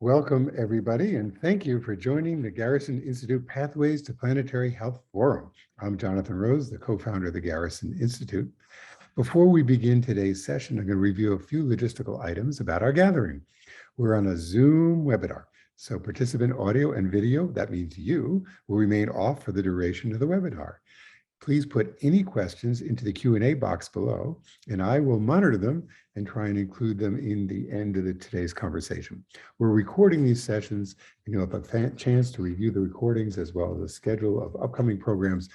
Welcome, everybody, and thank you for joining the Garrison Institute Pathways to Planetary Health Forum. I'm Jonathan Rose, the co-founder of the Garrison Institute. Before we begin today's session, I'm going to review a few logistical items about our gathering. We're on a Zoom webinar, so participant audio and video, that means you, will remain off for the duration of the webinar. Please put any questions into the Q&A box below, and I will monitor them and try and include them in the end of today's conversation. We're recording these sessions, and you'll have a chance to review the recordings as well as a schedule of upcoming programs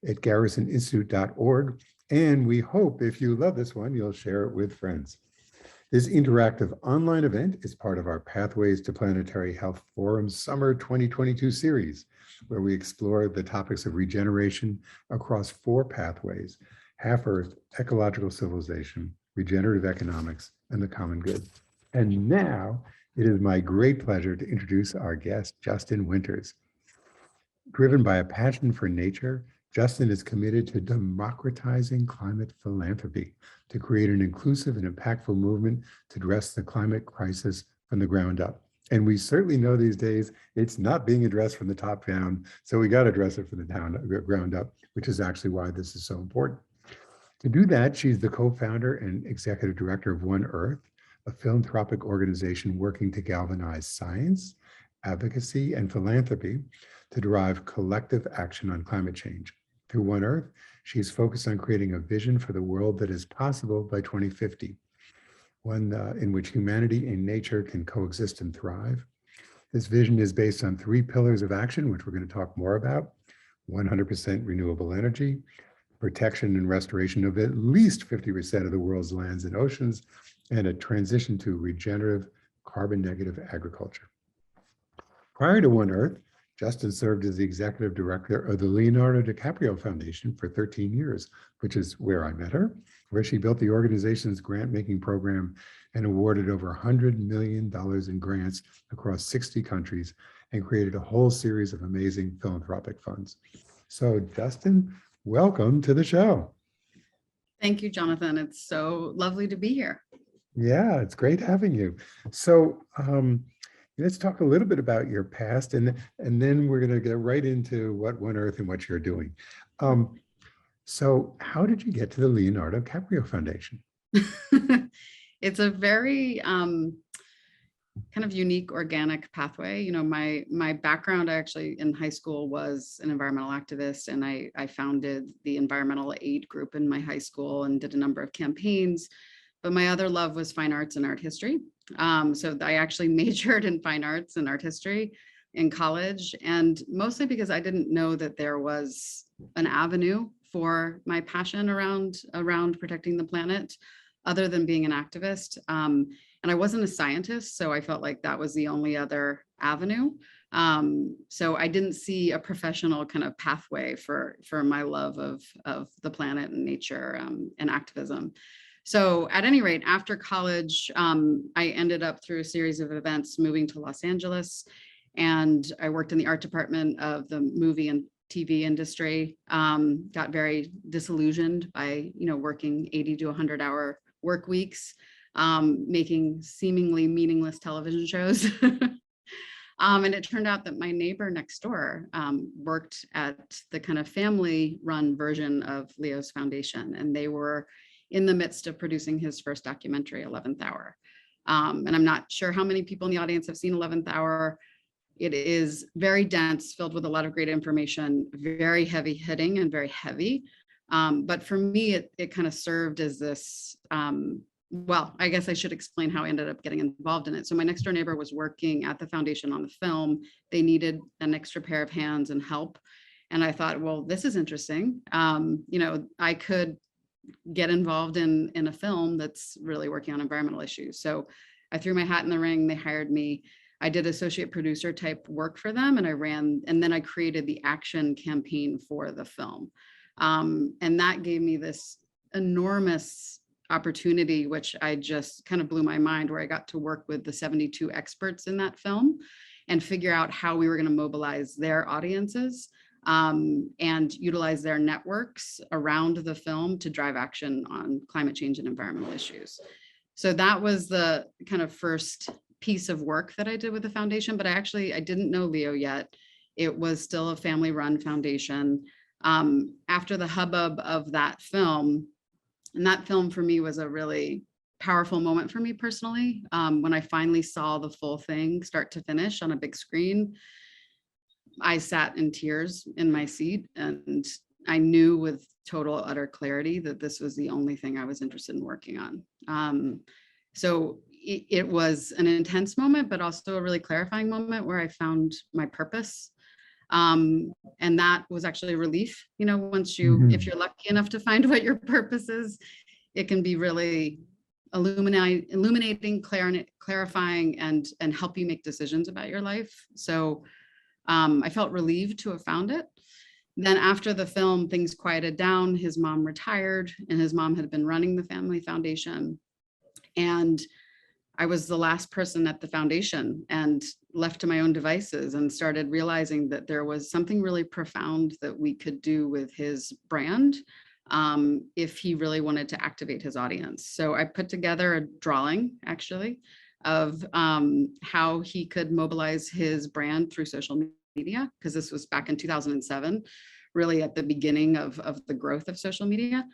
at garrisoninstitute.org. And we hope if you love this one, you'll share it with friends. This interactive online event is part of our Pathways to Planetary Health Forum Summer 2022 series, where we explore the topics of regeneration across 4 pathways: half-Earth, ecological civilization, regenerative economics, and the common good. And now it is my great pleasure to introduce our guest, Justin Winters. Driven by a passion for nature, Justin is committed to democratizing climate philanthropy to create an inclusive and impactful movement to address the climate crisis from the ground up. And we certainly know these days it's not being addressed from the top down, so we got to address it from the ground up, which is actually why this is so important. To do that, she's the co-founder and executive director of One Earth, a philanthropic organization working to galvanize science, advocacy, and philanthropy to drive collective action on climate change. Through One Earth, she's focused on creating a vision for the world that is possible by 2050, one in which humanity and nature can coexist and thrive. This vision is based on 3 pillars of action, which we're going to talk more about: 100% renewable energy, protection and restoration of at least 50% of the world's lands and oceans, and a transition to regenerative, carbon-negative agriculture. Prior to One Earth, Justin served as the executive director of the Leonardo DiCaprio Foundation for 13 years, which is where I met her, where she built the organization's grant-making program and awarded over $100 million in grants across 60 countries and created a whole series of amazing philanthropic funds. So Justin, welcome to the show. Thank you, Jonathan. It's so lovely to be here. Yeah, it's great having you. So let's talk a little bit about your past, and then we're going to get right into what One Earth and what you're doing. So how did you get to the Leonardo DiCaprio Foundation? It's a very kind of unique organic pathway. You know, my background actually in high school was an environmental activist, and I founded the environmental aid group in my high school and did a number of campaigns. But my other love was fine arts and art history. So I actually majored in fine arts and art history in college, and mostly because I didn't know that there was an avenue for my passion around protecting the planet, other than being an activist. And I wasn't a scientist, so I felt like that was the only other avenue. So I didn't see a professional kind of pathway for my love of the planet and nature and activism. So at any rate, after college, I ended up through a series of events moving to Los Angeles, and I worked in the art department of the movie and TV industry. Got very disillusioned by, working 80 to 100-hour work weeks, making seemingly meaningless television shows. And it turned out that my neighbor next door worked at the kind of family-run version of Leo's foundation, and they were in the midst of producing his first documentary, 11th Hour. And I'm not sure how many people in the audience have seen 11th Hour. It is very dense, filled with a lot of great information, very heavy hitting and very heavy. But for me, it kind of served as this, well, I guess I should explain how I ended up getting involved in it. So my next door neighbor was working at the foundation on the film. They needed an extra pair of hands and help. And I thought, well, this is interesting. I could get involved in a film that's really working on environmental issues. So I threw my hat in the ring. They hired me. I did associate producer type work for them, and then I created the action campaign for the film. And that gave me this enormous opportunity, which I just kind of blew my mind, where I got to work with the 72 experts in that film and figure out how we were going to mobilize their audiences and utilize their networks around the film to drive action on climate change and environmental issues. So that was the kind of first piece of work that I did with the foundation, but I didn't know Leo yet. It was still a family-run foundation. After the hubbub of that film, and that film for me was a really powerful moment for me personally. When I finally saw the full thing start to finish on a big screen, I sat in tears in my seat, and I knew with total utter clarity that this was the only thing I was interested in working on. So it was an intense moment, but also a really clarifying moment where I found my purpose. And that was actually a relief. Once if you're lucky enough to find what your purpose is, it can be really illuminating, clarifying, and help you make decisions about your life. So I felt relieved to have found it. Then after the film, things quieted down. His mom retired, and his mom had been running the family foundation. And I was the last person at the foundation and left to my own devices, and started realizing that there was something really profound that we could do with his brand if he really wanted to activate his audience. So I put together a drawing, actually, of how he could mobilize his brand through social media, because this was back in 2007, really at the beginning of the growth of social media.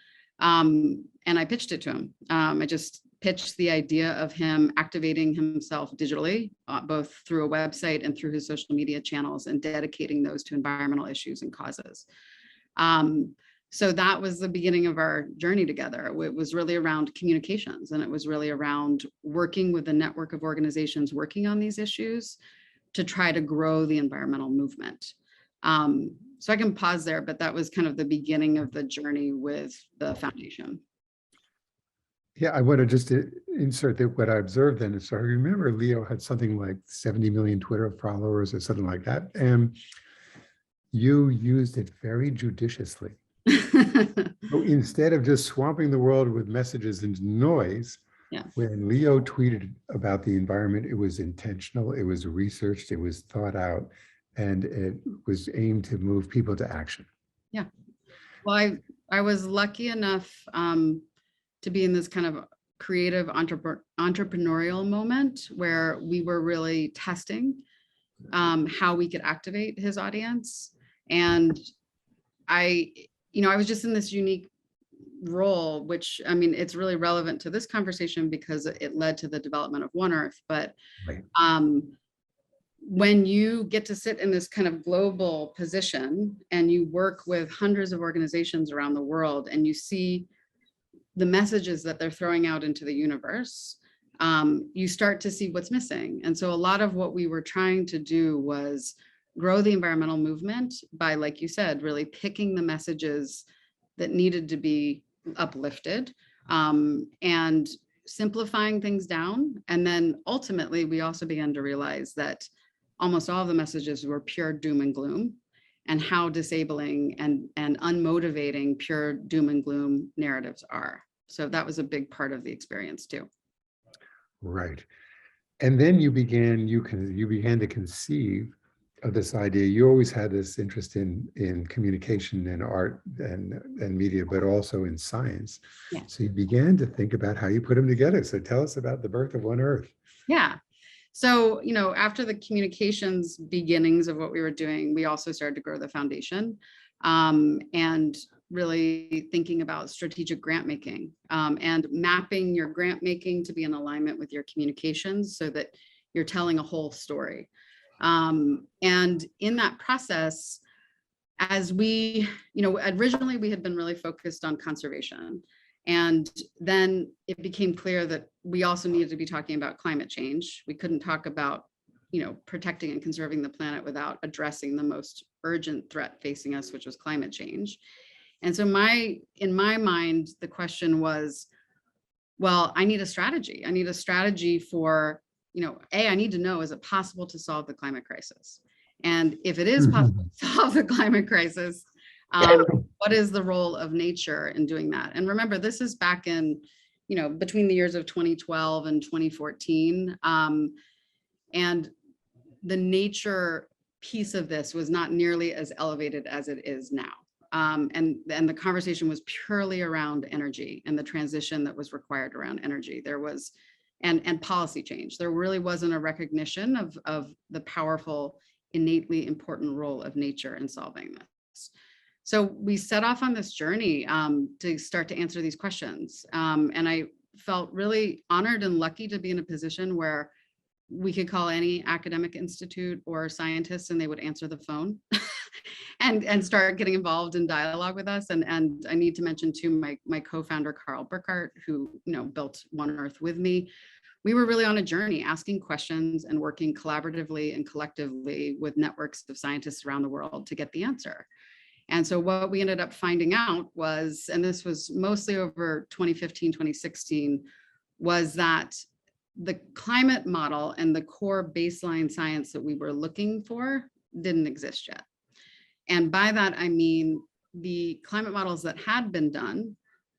And I pitched it to him. I just pitched the idea of him activating himself digitally, both through a website and through his social media channels, and dedicating those to environmental issues and causes. So that was the beginning of our journey together. It was really around communications, and it was really around working with a network of organizations working on these issues to try to grow the environmental movement. So I can pause there, but that was kind of the beginning of the journey with the foundation. Yeah, I want to just insert that what I observed then. So I remember Leo had something like 70 million Twitter followers or something like that. And you used it very judiciously. So instead of just swamping the world with messages and noise, yeah. When Leo tweeted about the environment, it was intentional, it was researched, it was thought out, and it was aimed to move people to action. Yeah. Well, I was lucky enough to be in this kind of creative entrepreneurial moment where we were really testing how we could activate his audience. And I was just in this unique role, which, I mean, it's really relevant to this conversation because it led to the development of One Earth. But right. When you get to sit in this kind of global position and you work with hundreds of organizations around the world, and you see the messages that they're throwing out into the universe, you start to see what's missing. And so a lot of what we were trying to do was grow the environmental movement by, like you said, really picking the messages that needed to be uplifted, and simplifying things down. And then ultimately, we also began to realize that almost all of the messages were pure doom and gloom, and how disabling and unmotivating pure doom and gloom narratives are. So that was a big part of the experience too. Right. And then you began to conceive of this idea. You always had this interest in communication and art and media, but also in science. Yeah. So you began to think about how you put them together. So tell us about the birth of One Earth. Yeah. So, after the communications beginnings of what we were doing, we also started to grow the foundation, and really thinking about strategic grant making, and mapping your grant making to be in alignment with your communications so that you're telling a whole story. And in that process, as we, originally we had been really focused on conservation. And then it became clear that we also needed to be talking about climate change. We couldn't talk about, protecting and conserving the planet without addressing the most urgent threat facing us, which was climate change. And so in my mind, the question was, well, I need a strategy. I need a strategy for, I need to know, is it possible to solve the climate crisis? And if it is possible to solve the climate crisis, what is the role of nature in doing that? And remember, this is back in, between the years of 2012 and 2014. And the nature piece of this was not nearly as elevated as it is now. And the conversation was purely around energy and the transition that was required around energy. There was and policy change. There really wasn't a recognition of the powerful, innately important role of nature in solving this. So we set off on this journey to start to answer these questions. And I felt really honored and lucky to be in a position where we could call any academic institute or scientist and they would answer the phone and start getting involved in dialogue with us. And I need to mention too, my co-founder, Carl Burkhart, who built One Earth with me. We were really on a journey asking questions and working collaboratively and collectively with networks of scientists around the world to get the answer. And so what we ended up finding out was, and this was mostly over 2015, 2016, was that the climate model and the core baseline science that we were looking for didn't exist yet. And by that, I mean, the climate models that had been done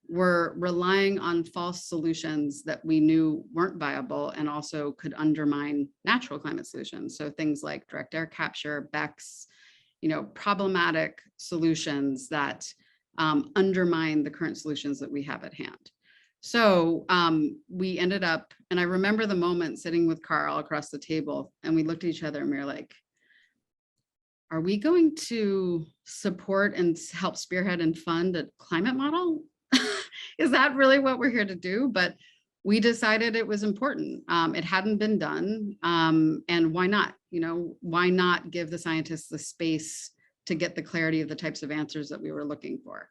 were relying on false solutions that we knew weren't viable and also could undermine natural climate solutions. So things like direct air capture, BECCS, problematic solutions that undermine the current solutions that we have at hand. So we ended up, and I remember the moment sitting with Carl across the table, and we looked at each other and we were like, are we going to support and help spearhead and fund a climate model? Is that really what we're here to do? But we decided it was important. It hadn't been done. And why not? Why not give the scientists the space to get the clarity of the types of answers that we were looking for?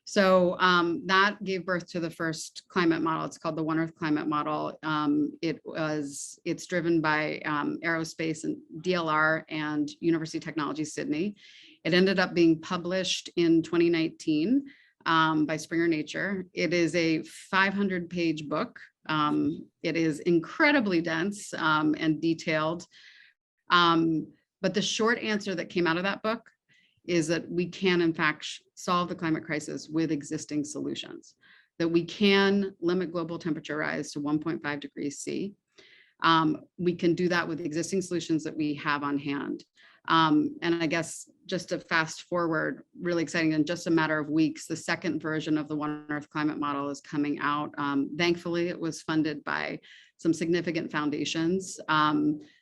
So that gave birth to the first climate model. It's called the One Earth Climate Model. It's driven by Aerospace and DLR and University of Technology, Sydney. It ended up being published in 2019 by Springer Nature. It is a 500-page book. It is incredibly dense and detailed. But the short answer that came out of that book is that we can, in fact, solve the climate crisis with existing solutions, that we can limit global temperature rise to 1.5 degrees C. We can do that with existing solutions that we have on hand. And I guess just to fast forward, really exciting, in just a matter of weeks, the second version of the One Earth Climate Model is coming out. Thankfully, it was funded by some significant foundations.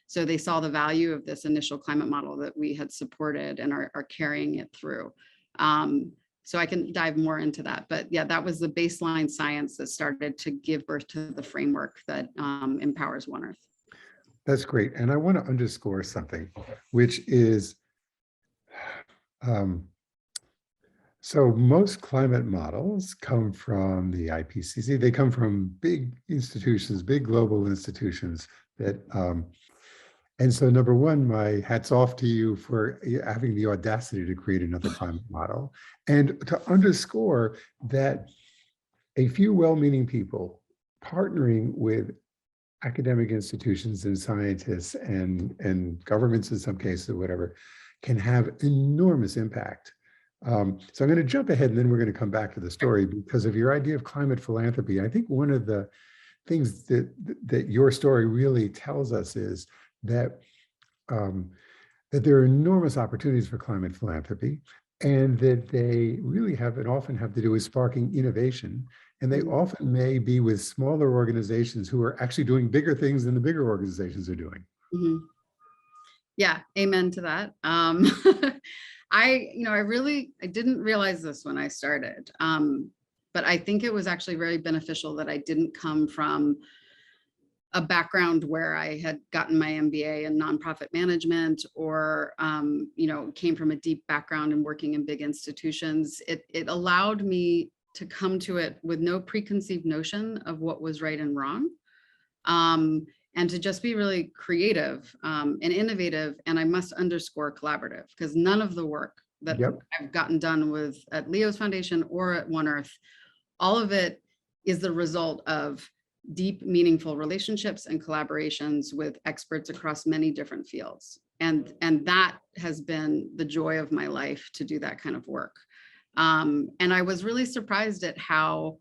So they saw the value of this initial climate model that we had supported and are carrying it through. So I can dive more into that. But yeah, that was the baseline science that started to give birth to the framework that empowers One Earth. That's great. And I want to underscore something, which is, so most climate models come from the IPCC. They come from big institutions, big global institutions that, and so number one, my hat's off to you for having the audacity to create another climate model. And to underscore that a few well-meaning people partnering with academic institutions and scientists and governments in some cases, or whatever, can have enormous impact. So I'm going to jump ahead and then we're going to come back to the story because of your idea of climate philanthropy. I think one of the things that your story really tells us is that that there are enormous opportunities for climate philanthropy, and that they really have and often have to do with sparking innovation. And they often may be with smaller organizations who are actually doing bigger things than the bigger organizations are doing. Mm-hmm. Yeah, amen to that. I didn't realize this when I started, but I think it was actually very beneficial that I didn't come from a background where I had gotten my MBA in nonprofit management or, came from a deep background in working in big institutions. It allowed me to come to it with no preconceived notion of what was right and wrong, and to just be really creative and innovative. And I must underscore collaborative, because none of the work that I've gotten done at Leo's Foundation or at One Earth, all of it is the result of deep, meaningful relationships and collaborations with experts across many different fields. And that has been the joy of my life, to do that kind of work. And I was really surprised at how,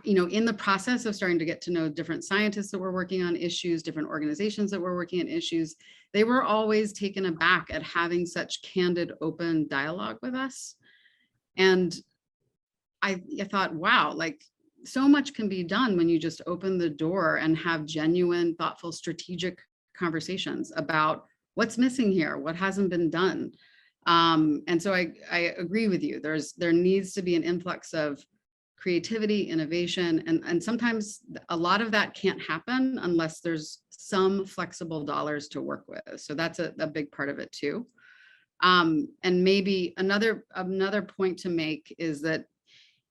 in the process of starting to get to know different scientists that were working on issues, different organizations that were working on issues, they were always taken aback at having such candid, open dialogue with us. And I thought, wow, so much can be done when you just open the door and have genuine, thoughtful, strategic conversations about what's missing here, what hasn't been done. And so I agree with you. There needs to be an influx of creativity, innovation, and sometimes a lot of that can't happen unless there's some flexible dollars to work with. So that's a big part of it too. And maybe another point to make is that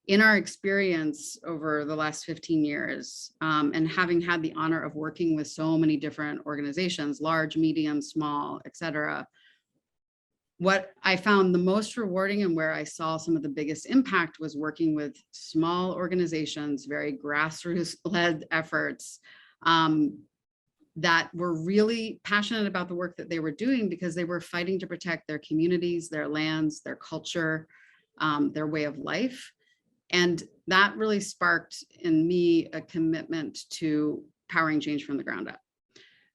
in our experience over the last 15 years, and having had the honor of working with so many different organizations, large, medium, small, et cetera, what I found the most rewarding and where I saw some of the biggest impact was working with small organizations, very grassroots-led efforts that were really passionate about the work that they were doing because they were fighting to protect their communities, their lands, their culture, their way of life. And that really sparked in me a commitment to powering change from the ground up.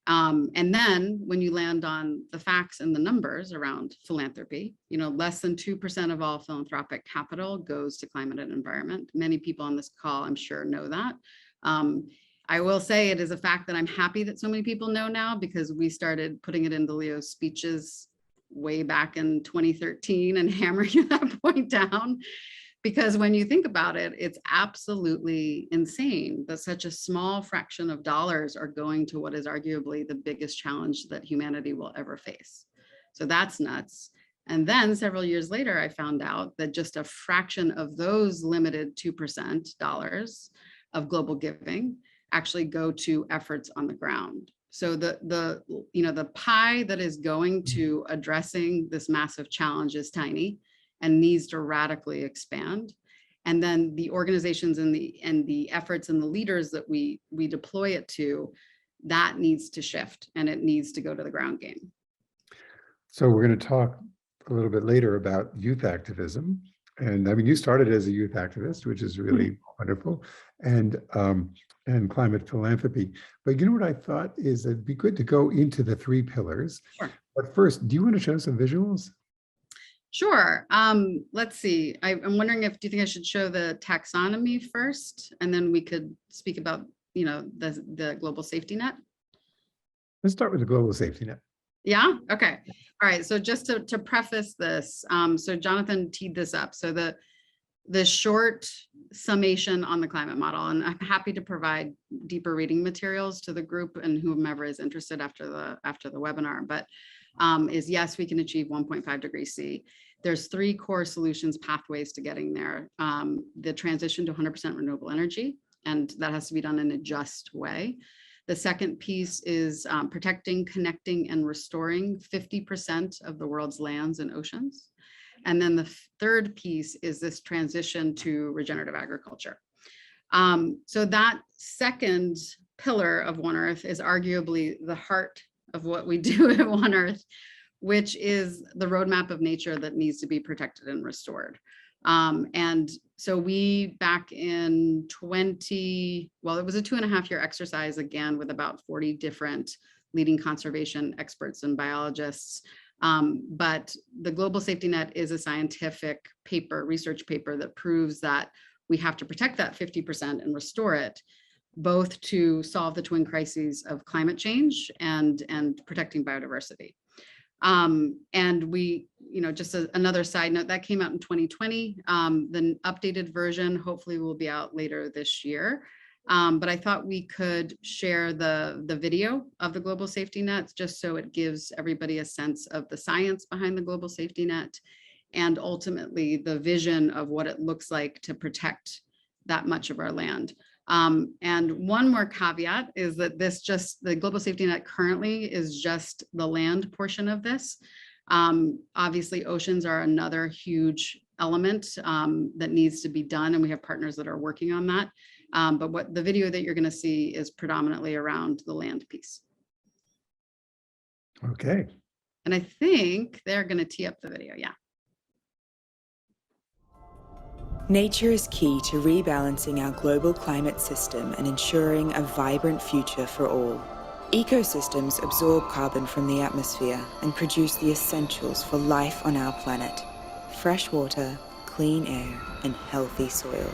And then when you land on the facts and the numbers around philanthropy, less than 2% of all philanthropic capital goes to climate and environment. Many people on this call, I'm sure, know that. I will say it is a fact that I'm happy that so many people know now, because we started putting it into Leo's speeches way back in 2013 and hammering that point down. Because when you think about it, it's absolutely insane that such a small fraction of dollars are going to what is arguably the biggest challenge that humanity will ever face. So that's nuts. And then several years later, I found out that just a fraction of those limited 2% dollars of global giving actually go to efforts on the ground. So the pie that is going to addressing this massive challenge is tiny and needs to radically expand. And then the organizations and the efforts and the leaders that we deploy it to, that needs to shift and it needs to go to the ground game. So we're going to talk a little bit later about youth activism. And I mean, you started as a youth activist, which is really wonderful, and climate philanthropy. But what I thought is it'd be good to go into the three pillars. Sure. But first, do you want to show some visuals? Sure. Let's see. I'm wondering do you think I should show the taxonomy first, and then we could speak about, the global safety net? Let's start with the global safety net. Yeah. Okay. All right. So just to preface this, so Jonathan teed this up. So the short summation on the climate model, and I'm happy to provide deeper reading materials to the group and whomever is interested after the webinar, but is yes, we can achieve 1.5 degrees C. There's three core solutions pathways to getting there. The transition to 100% renewable energy, and that has to be done in a just way. The second piece is protecting, connecting, and restoring 50% of the world's lands and oceans. And then the third piece is this transition to regenerative agriculture. So that second pillar of One Earth is arguably the heart of what we do at One Earth, which is the roadmap of nature that needs to be protected and restored. And so we back in it was a 2.5-year exercise, again, with about 40 different leading conservation experts and biologists. But the global safety net is a scientific research paper that proves that we have to protect that 50% and restore it, both to solve the twin crises of climate change and protecting biodiversity. And we, just another side note, that came out in 2020. The updated version hopefully will be out later this year. But I thought we could share the video of the global safety net, just so it gives everybody a sense of the science behind the global safety net and ultimately the vision of what it looks like to protect that much of our land. And one more caveat is that the global safety net currently is just the land portion of this. Obviously, oceans are another huge element that needs to be done, and we have partners that are working on that. But what the video that you're going to see is predominantly around the land piece. Okay. And I think they're going to tee up the video. Yeah. Nature is key to rebalancing our global climate system and ensuring a vibrant future for all. Ecosystems absorb carbon from the atmosphere and produce the essentials for life on our planet: fresh water, clean air, and healthy soil.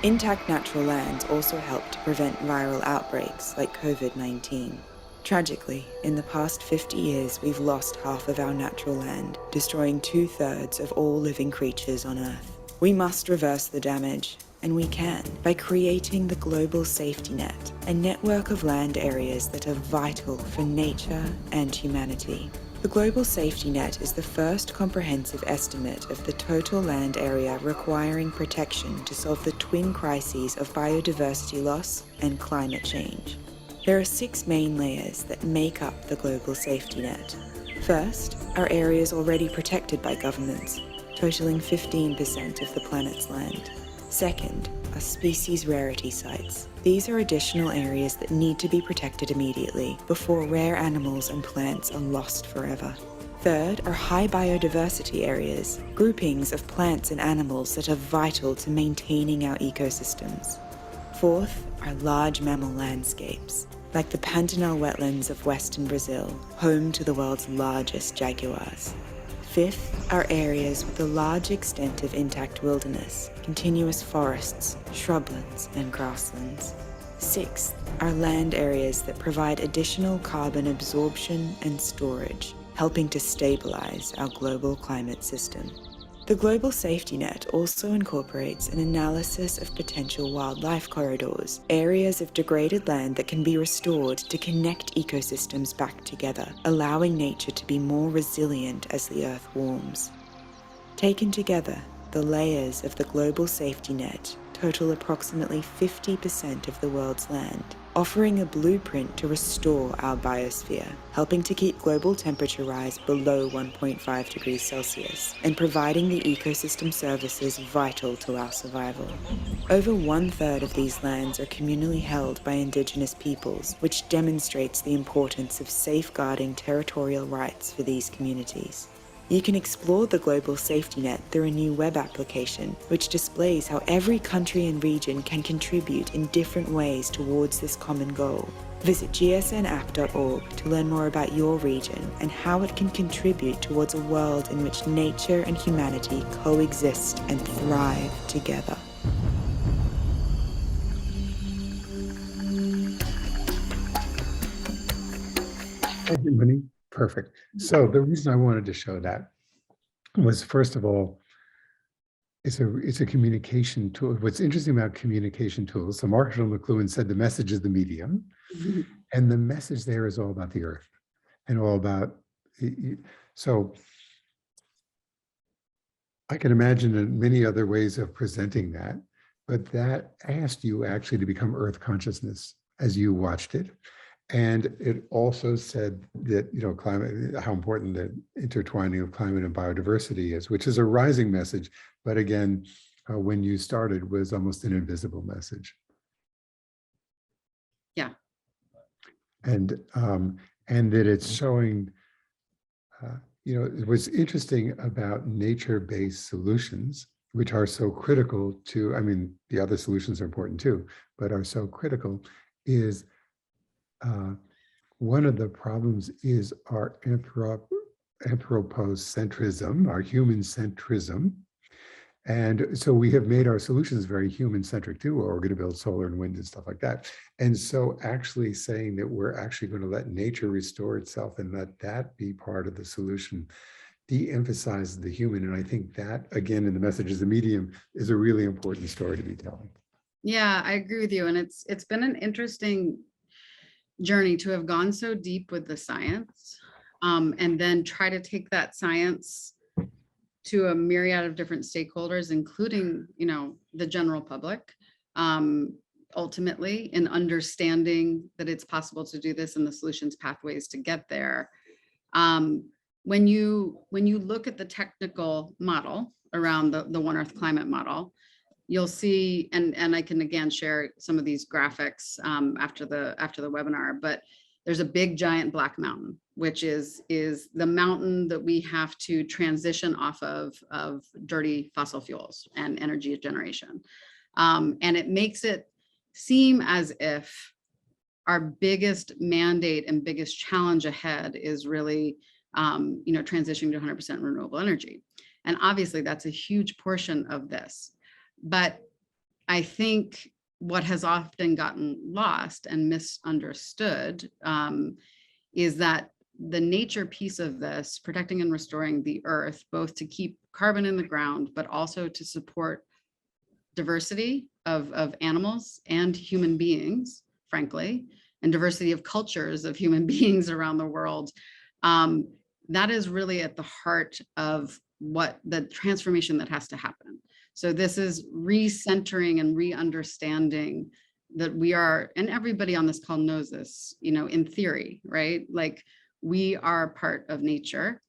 Intact natural lands also help to prevent viral outbreaks like COVID-19. Tragically, in the past 50 years, we've lost half of our natural land, destroying 2/3 of all living creatures on Earth. We must reverse the damage, and we can, by creating the global safety net, a network of land areas that are vital for nature and humanity. The global safety net is the first comprehensive estimate of the total land area requiring protection to solve the twin crises of biodiversity loss and climate change. There are 6 main layers that make up the global safety net. First are areas already protected by governments, totaling 15% of the planet's land. Second are species rarity sites. These are additional areas that need to be protected immediately before rare animals and plants are lost forever. Third are high biodiversity areas, groupings of plants and animals that are vital to maintaining our ecosystems. Fourth are large mammal landscapes, like the Pantanal wetlands of western Brazil, home to the world's largest jaguars. Fifth are areas with a large extent of intact wilderness, continuous forests, shrublands, and grasslands. Sixth are land areas that provide additional carbon absorption and storage, helping to stabilize our global climate system. The global safety net also incorporates an analysis of potential wildlife corridors, areas of degraded land that can be restored to connect ecosystems back together, allowing nature to be more resilient as the Earth warms. Taken together, the layers of the global safety net total approximately 50% of the world's land, offering a blueprint to restore our biosphere, helping to keep global temperature rise below 1.5 degrees Celsius, and providing the ecosystem services vital to our survival. Over 1/3 of these lands are communally held by Indigenous peoples, which demonstrates the importance of safeguarding territorial rights for these communities. You can explore the global safety net through a new web application, which displays how every country and region can contribute in different ways towards this common goal. Visit gsnapp.org to learn more about your region and how it can contribute towards a world in which nature and humanity coexist and thrive together. Thank you, Minnie. Perfect. So the reason I wanted to show that was, first of all, it's a communication tool. What's interesting about communication tools, so Marshall McLuhan said the message is the medium, and the message there is all about the Earth and all about, so I can imagine many other ways of presenting that, but that asked you actually to become Earth consciousness as you watched it. And it also said that, climate, how important the intertwining of climate and biodiversity is, which is a rising message. But again, when you started, was almost an invisible message. Yeah. And that it's showing, what's interesting about nature-based solutions, which are so critical to, the other solutions are important too, but are so critical, is one of the problems is our anthropocentrism, our human centrism. And so we have made our solutions very human-centric too. We're going to build solar and wind and stuff like that. And so actually saying that we're actually going to let nature restore itself and let that be part of the solution de-emphasizes the human. And I think that, again, in the message as a medium, is a really important story to be telling. Yeah, I agree with you. And it's been an interesting journey to have gone so deep with the science, and then try to take that science to a myriad of different stakeholders, including, the general public, ultimately in understanding that it's possible to do this and the solutions pathways to get there. When you look at the technical model around the One Earth climate model, you'll see, and I can again share some of these graphics after the webinar, but there's a big giant black mountain, which is the mountain that we have to transition off of dirty fossil fuels and energy generation. And it makes it seem as if our biggest mandate and biggest challenge ahead is really transitioning to 100% renewable energy. And obviously that's a huge portion of this. But I think what has often gotten lost and misunderstood is that the nature piece of this, protecting and restoring the earth, both to keep carbon in the ground, but also to support diversity of animals and human beings, frankly, and diversity of cultures of human beings around the world. That is really at the heart of what the transformation that has to happen. So this is recentering and re-understanding that we are, and everybody on this call knows this, you know, in theory, right? Like, we are part of nature.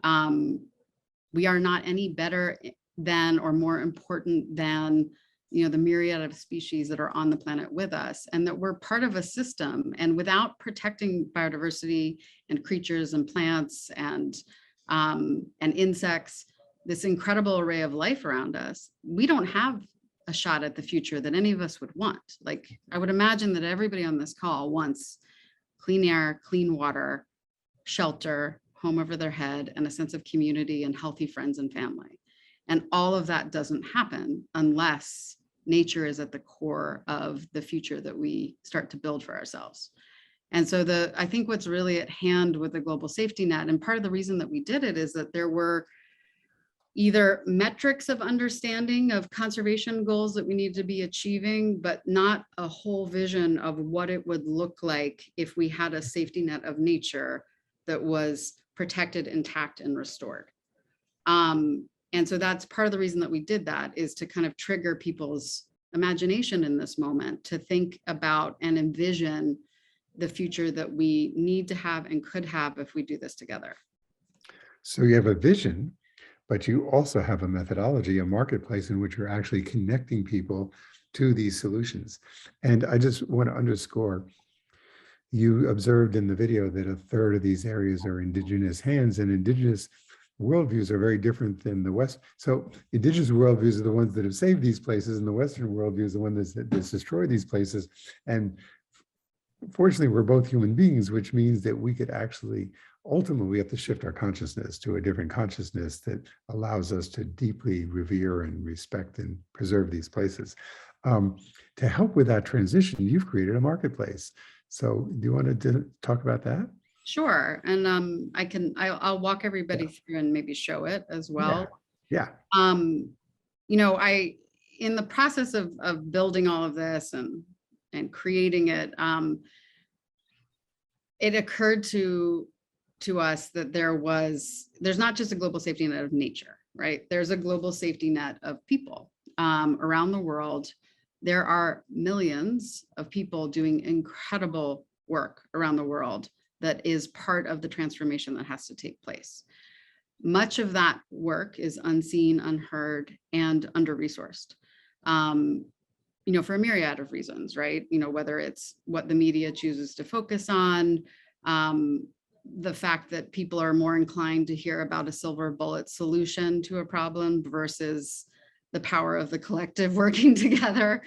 We are not any better than or more important than, you know, the myriad of species that are on the planet with us, and that we're part of a system. And without protecting biodiversity and creatures and plants and insects, this incredible array of life around us, we don't have a shot at the future that any of us would want. Like, I would imagine that everybody on this call wants clean air, clean water, shelter, home over their head, and a sense of community and healthy friends and family. And all of that doesn't happen unless nature is at the core of the future that we start to build for ourselves. And so I think what's really at hand with the global safety net, and part of the reason that we did it, is that there were either metrics of understanding of conservation goals that we need to be achieving, but not a whole vision of what it would look like if we had a safety net of nature that was protected, intact, and restored. And so that's part of the reason that we did that, is to kind of trigger people's imagination in this moment, to think about and envision the future that we need to have and could have if we do this together. So you have a vision, but you also have a methodology, a marketplace in which you're actually connecting people to these solutions. And I just want to underscore, you observed in the video that a third of these areas are indigenous hands, and indigenous worldviews are very different than the West. So indigenous worldviews are the ones that have saved these places, and the Western worldview is the one that's destroyed these places. And fortunately, we're both human beings, which means that we could actually, ultimately, we have to shift our consciousness to a different consciousness that allows us to deeply revere and respect and preserve these places. To help with that transition, you've created a marketplace. So do you want to talk about that? Sure. And I'll walk everybody through and maybe show it as well. Yeah. You know, in the process of building all of this and creating it, it occurred to us that there's not just a global safety net of nature, right? There's a global safety net of people around the world. There are millions of people doing incredible work around the world that is part of the transformation that has to take place. Much of that work is unseen, unheard, and under-resourced, you know, for a myriad of reasons, right? You know, whether it's what the media chooses to focus on, the fact that people are more inclined to hear about a silver bullet solution to a problem versus the power of the collective working together.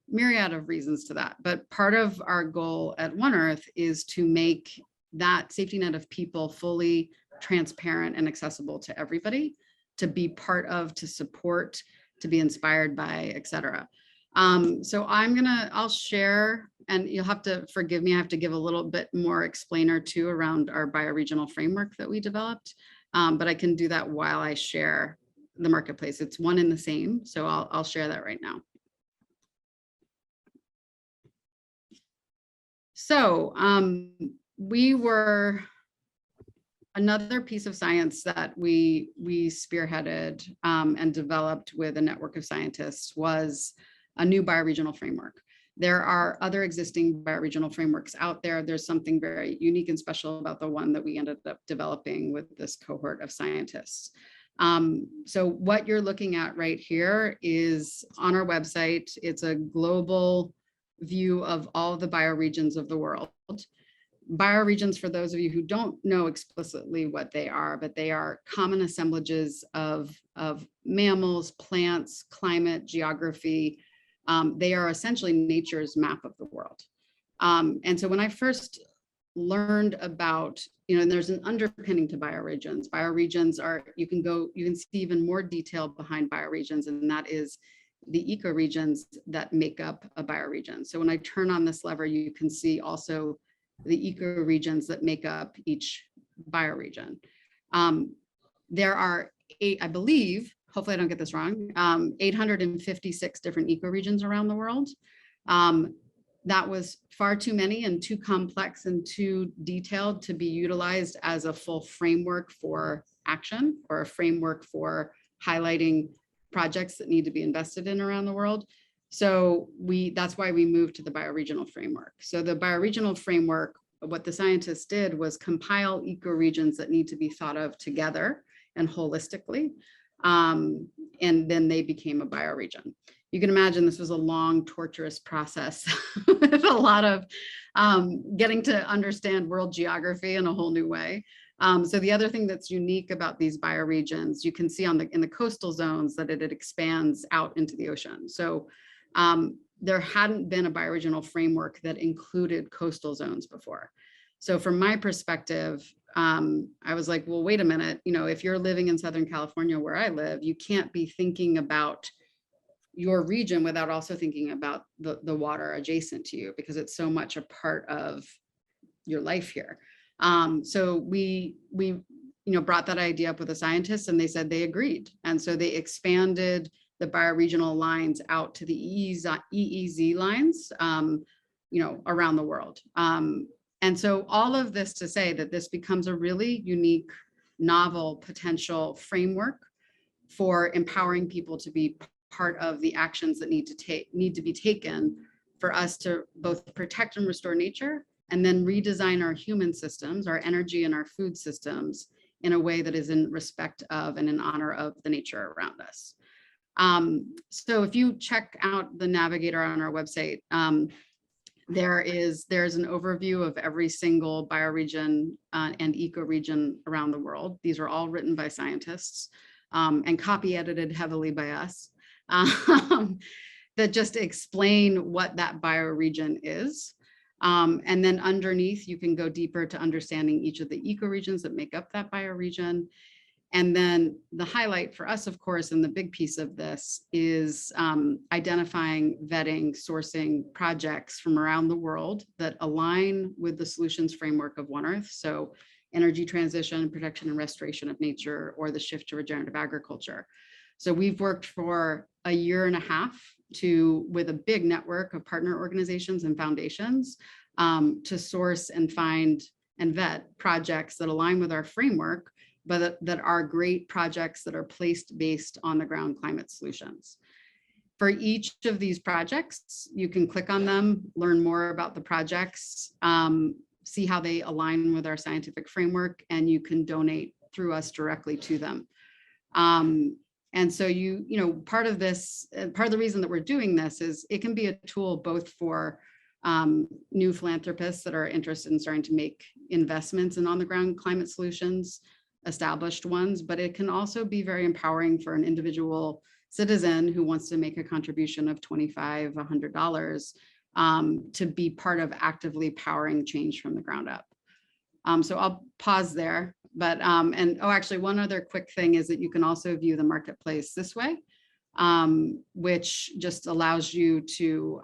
Myriad of reasons to that. But part of our goal at One Earth is to make that safety net of people fully transparent and accessible to everybody, to be part of, to support, to be inspired by, et cetera. So I'll share, and you'll have to forgive me, I have to give a little bit more explainer too around our bioregional framework that we developed, but I can do that while I share the marketplace. It's one and the same, so I'll share that right now. So we were, another piece of science that we spearheaded and developed with a network of scientists was a new bioregional framework. There are other existing bioregional frameworks out there. There's something very unique and special about the one that we ended up developing with this cohort of scientists. So what you're looking at right here is on our website. It's a global view of all the bioregions of the world. Bioregions, for those of you who don't know explicitly what they are, but they are common assemblages of mammals, plants, climate, geography. They are essentially nature's map of the world. And so when I first learned about, you know, and there's an underpinning to bioregions. Bioregions are, you can see even more detail behind bioregions, and that is the ecoregions that make up a bioregion. So when I turn on this lever, you can see also the ecoregions that make up each bioregion. There are I believe, hopefully I don't get this wrong, 856 different ecoregions around the world. That was far too many and too complex and too detailed to be utilized as a full framework for action or a framework for highlighting projects that need to be invested in around the world. So that's why we moved to the bioregional framework. So the bioregional framework, what the scientists did was compile ecoregions that need to be thought of together and holistically. And then they became a bioregion. You can imagine this was a long, torturous process with a lot of getting to understand world geography in a whole new way. So the other thing that's unique about these bioregions, you can see in the coastal zones that it expands out into the ocean. So there hadn't been a bioregional framework that included coastal zones before. So from my perspective, I was like, well, wait a minute, if you're living in Southern California where I live, you can't be thinking about your region without also thinking about the water adjacent to you, because it's so much a part of your life here. So we brought that idea up with the scientists, and they said they agreed. And so they expanded the bioregional lines out to the EEZ lines, around the world. And so all of this to say that this becomes a really unique, novel potential framework for empowering people to be part of the actions that need to be taken for us to both protect and restore nature, and then redesign our human systems, our energy and our food systems in a way that is in respect of and in honor of the nature around us. So if you check out the navigator on our website, there's an overview of every single bioregion and ecoregion around the world. These are all written by scientists and copy edited heavily by us that just explain what that bioregion is. And then underneath, you can go deeper to understanding each of the ecoregions that make up that bioregion. And then the highlight for us, of course, and the big piece of this is identifying, vetting, sourcing projects from around the world that align with the solutions framework of One Earth. So energy transition, protection and restoration of nature, or the shift to regenerative agriculture. So we've worked for a year and a half with a big network of partner organizations and foundations to source and find and vet projects that align with our framework, but that are great projects that are placed based on the ground climate solutions. For each of these projects, you can click on them, learn more about the projects, see how they align with our scientific framework, and you can donate through us directly to them. And so part of the reason that we're doing this is it can be a tool both for new philanthropists that are interested in starting to make investments in on-the-ground climate solutions, established ones, but it can also be very empowering for an individual citizen who wants to make a contribution of $25, $100 to be part of actively powering change from the ground up. So I'll pause there, but actually one other quick thing is that you can also view the marketplace this way, which just allows you to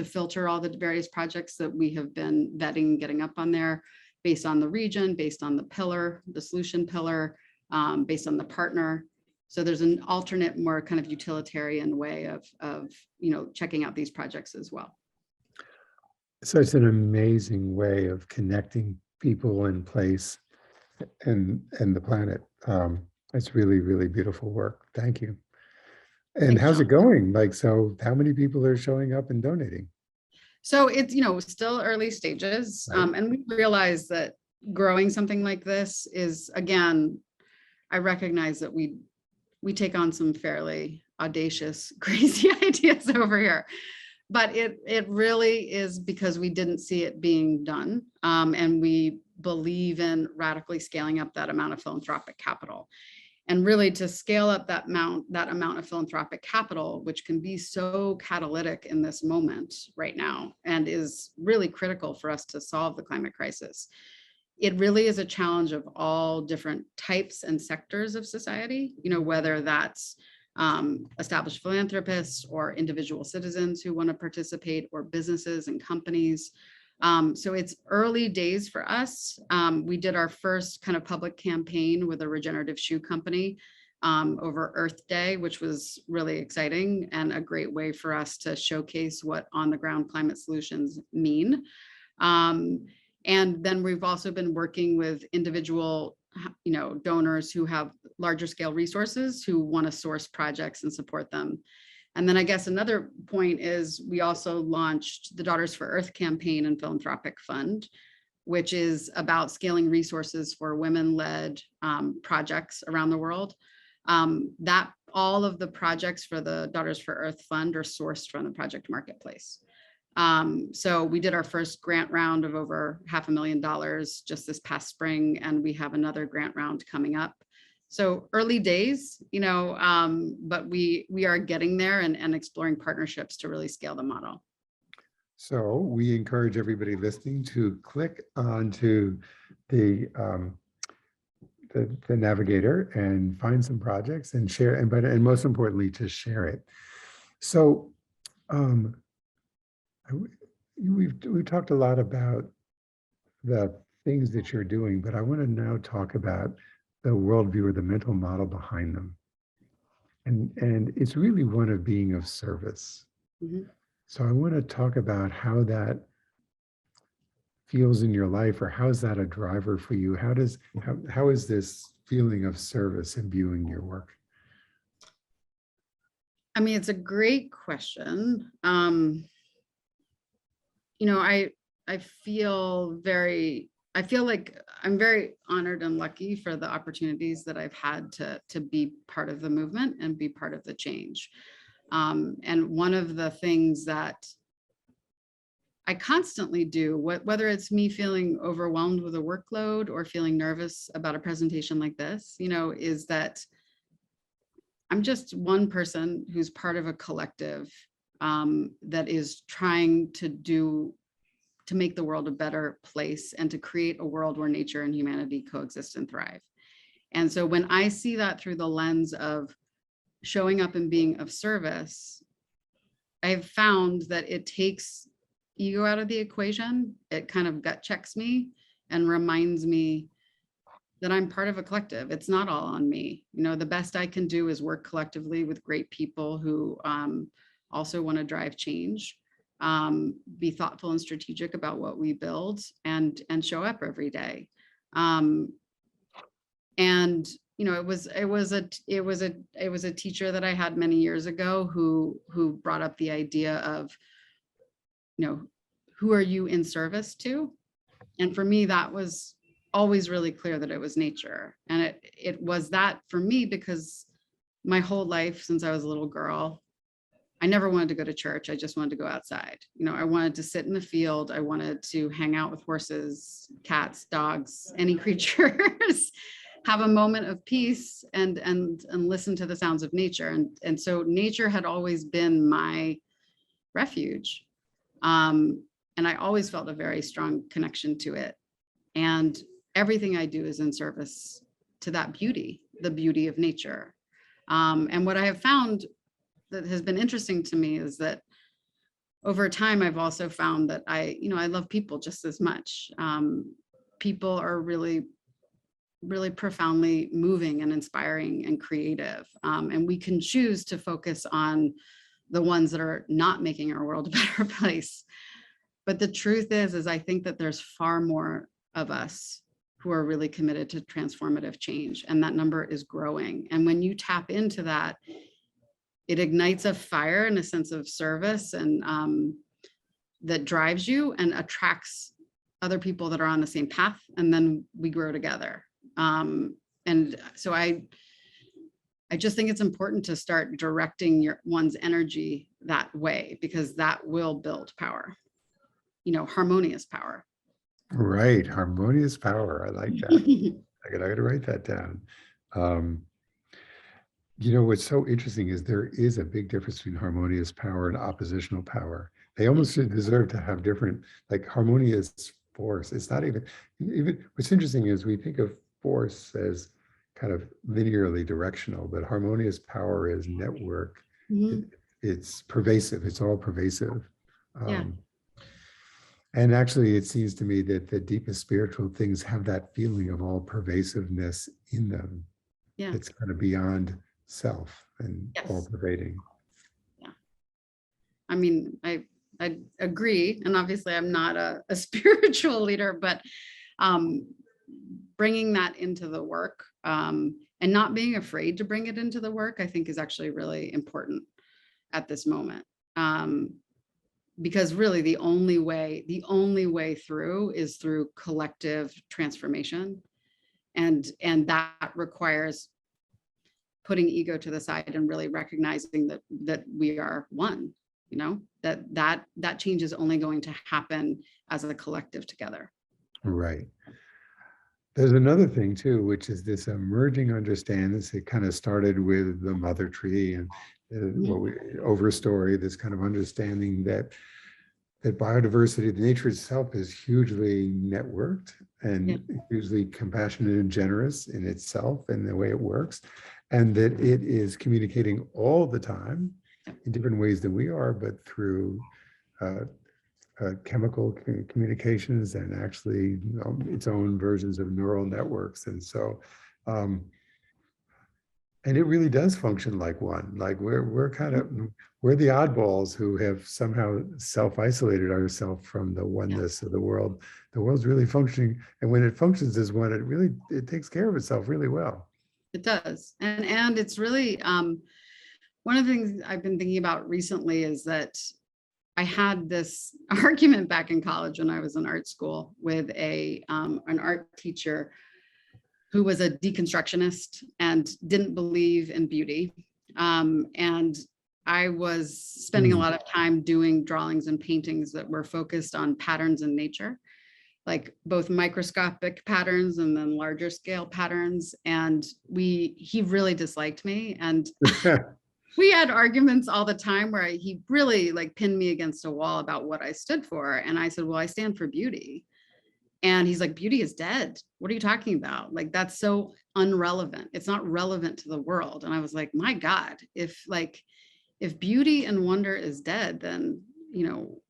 filter all the various projects that we have been vetting, getting up on there, based on the region, based on the pillar, the solution pillar, based on the partner. So there's an alternate, more kind of utilitarian way of checking out these projects as well. So it's an amazing way of connecting people and place and the planet. It's really, really beautiful work. Thank you. And Thanks, how's John. it going? So how many people are showing up and donating? So it's, still early stages. Right. And we realize that growing something like this is, again, I recognize that we take on some fairly audacious, crazy ideas over here. But it really is because we didn't see it being done. And we believe in radically scaling up that amount of philanthropic capital. And really to scale up that amount of philanthropic capital, which can be so catalytic in this moment right now, and is really critical for us to solve the climate crisis. It really is a challenge of all different types and sectors of society, whether that's established philanthropists or individual citizens who want to participate, or businesses and companies. So it's early days for us. We did our first kind of public campaign with a regenerative shoe company over Earth Day, which was really exciting and a great way for us to showcase what on the ground climate solutions mean. And then we've also been working with individual, donors who have larger scale resources who want to source projects and support them. And then I guess another point is we also launched the Daughters for Earth campaign and Philanthropic Fund, which is about scaling resources for women-led projects around the world. That all of the projects for the Daughters for Earth Fund are sourced from the project marketplace. So we did our first grant round of over $500,000 just this past spring, and we have another grant round coming up. So early days, but we are getting there and exploring partnerships to really scale the model. So we encourage everybody listening to click onto the navigator and find some projects and share, and most importantly, to share it. So we've talked a lot about the things that you're doing, but I want to now talk about the worldview or the mental model behind them. And it's really one of being of service. Mm-hmm. So I want to talk about how that feels in your life, or how is that a driver for you? How is this feeling of service imbuing your work? I mean, it's a great question. I feel like I'm very honored and lucky for the opportunities that I've had to be part of the movement and be part of the change. And one of the things that I constantly do, whether it's me feeling overwhelmed with a workload or feeling nervous about a presentation like this, is that I'm just one person who's part of a collective that is trying to make the world a better place and to create a world where nature and humanity coexist and thrive. And so when I see that through the lens of showing up and being of service, I've found that it takes ego out of the equation. It kind of gut checks me and reminds me that I'm part of a collective. It's not all on me. The best I can do is work collectively with great people who also want to drive change, be thoughtful and strategic about what we build, and show up every day. It was a teacher that I had many years ago who brought up the idea of, who are you in service to? And for me, that was always really clear that it was nature. And it was that for me because my whole life since I was a little girl, I never wanted to go to church. I just wanted to go outside. I wanted to sit in the field. I wanted to hang out with horses, cats, dogs, any creatures, have a moment of peace and listen to the sounds of nature. And so nature had always been my refuge. And I always felt a very strong connection to it. And everything I do is in service to that beauty, the beauty of nature. And what I have found that has been interesting to me is that over time, I've also found that I love people just as much. People are really, really profoundly moving and inspiring and creative. And we can choose to focus on the ones that are not making our world a better place. But the truth is I think that there's far more of us who are really committed to transformative change, and that number is growing. And when you tap into that, it ignites a fire and a sense of service and that drives you and attracts other people that are on the same path, and then we grow together. And so I just think it's important to start directing one's energy that way, because that will build power, harmonious power. Right, harmonious power. I like that. I gotta write that down. What's so interesting is there is a big difference between harmonious power and oppositional power. They almost deserve to have different, like harmonious force. It's not even what's interesting is we think of force as, kind of linearly directional, but harmonious power is network. Mhm. It's pervasive. It's all pervasive. Yeah. And actually, it seems to me that the deepest spiritual things have that feeling of all pervasiveness in them. Yeah. It's kind of beyond self and Yes. all pervading. Yeah. I mean, I agree. And obviously I'm not a spiritual leader, but bringing that into the work and not being afraid to bring it into the work, I think is actually really important at this moment. Because really the only way through is through collective transformation. And that requires putting ego to the side and really recognizing that we are one, you know, that change is only going to happen as a collective together. Right. There's another thing too, which is this emerging understanding. It kind of started with the mother tree and what we overstory, this kind of understanding that biodiversity, the nature itself is hugely networked and hugely compassionate and generous in itself and the way it works, and that it is communicating all the time in different ways than we are, but through chemical communications and actually its own versions of neural networks. And so, and it really does function like one. Like we're the oddballs who have somehow self-isolated ourselves from the oneness of the world. The world's really functioning, and when it functions as one, it takes care of itself really well. It does, and it's really one of the things I've been thinking about recently is that I had this argument back in college when I was in art school with an art teacher who was a deconstructionist and didn't believe in beauty. And I was spending a lot of time doing drawings and paintings that were focused on patterns in nature, like both microscopic patterns and then larger scale patterns. And he really disliked me. And we had arguments all the time where he really like pinned me against a wall about what I stood for. And I said, well, I stand for beauty. And he's like, beauty is dead. What are you talking about? Like, that's so unrelevant. It's not relevant to the world. And I was like, my God, if beauty and wonder is dead, then, you know,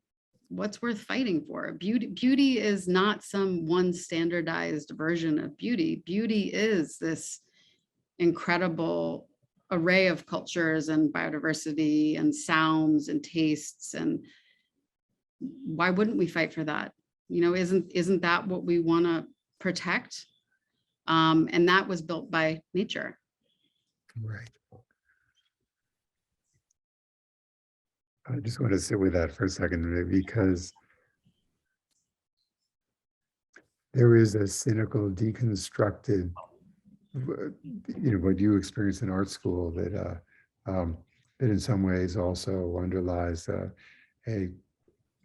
what's worth fighting for? Beauty is not some one standardized version of beauty. Beauty is this incredible array of cultures and biodiversity and sounds and tastes. And why wouldn't we fight for that? You know, isn't that what we want to protect? And that was built by nature. Right. I just want to sit with that for a second, because there is a cynical, deconstructed, you know, what you experienced in art school that in some ways also underlies a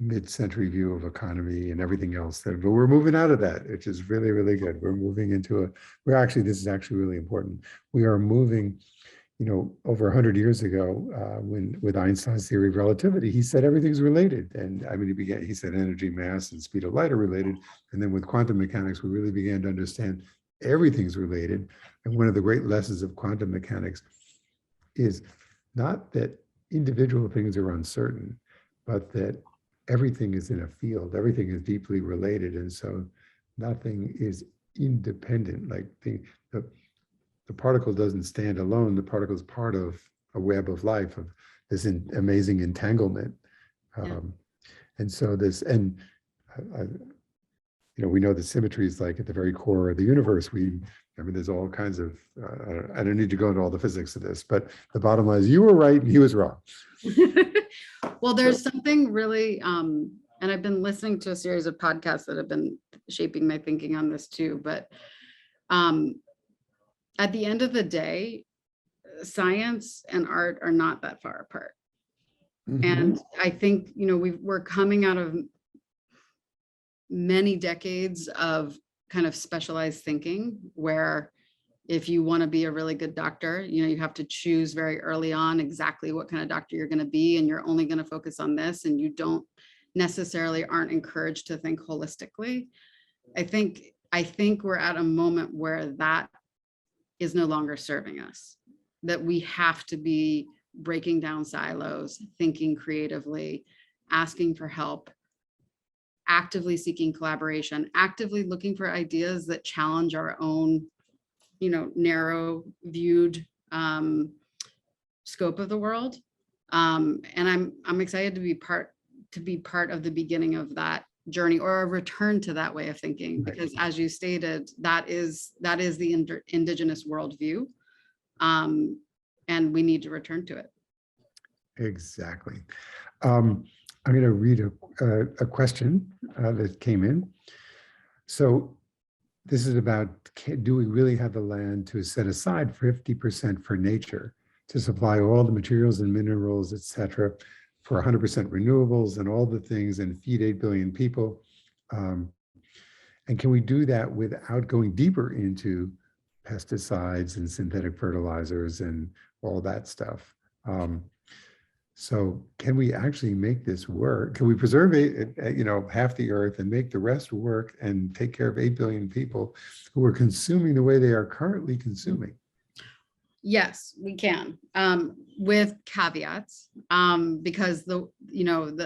mid-century view of economy and everything else. But we're moving out of that, which is really, really good. We're moving into this is actually really important. We are moving, you know, over 100 years ago, with Einstein's theory of relativity, he said everything's related. And I mean, he said energy, mass, and speed of light are related. And then with quantum mechanics, we really began to understand everything's related. And one of the great lessons of quantum mechanics is not that individual things are uncertain, but that everything is in a field, everything is deeply related. And so nothing is independent. Like the particle doesn't stand alone. The particle is part of a web of life, of this amazing entanglement. And so you know, we know the symmetry is like at the very core of the universe. I mean, there's all kinds of, I don't need to go into all the physics of this, but the bottom line is you were right and he was wrong. Well, there's something really, and I've been listening to a series of podcasts that have been shaping my thinking on this too, but at the end of the day, science and art are not that far apart. And I think, you know, we're coming out of many decades of kind of specialized thinking where if you want to be a really good doctor, you know, you have to choose very early on exactly what kind of doctor you're going to be, and you're only going to focus on this, and you don't necessarily aren't encouraged to think holistically. I think we're at a moment where that is no longer serving us, that we have to be breaking down silos, thinking creatively, asking for help, actively seeking collaboration, actively looking for ideas that challenge our own, narrow viewed scope of the world. And I'm excited to be part of the beginning of that journey, or a return to that way of thinking, because as you stated, that is the indigenous worldview. And we need to return to it. Exactly. I'm going to read a question that came in. So this is about, do we really have the land to set aside 50% for nature to supply all the materials and minerals, et cetera, for 100% renewables and all the things, and feed 8 billion people? And can we do that without going deeper into pesticides and synthetic fertilizers and all that stuff? So can we actually make this work? Can we preserve half the earth and make the rest work and take care of 8 billion people who are consuming the way they are currently consuming? Yes, we can, with caveats, because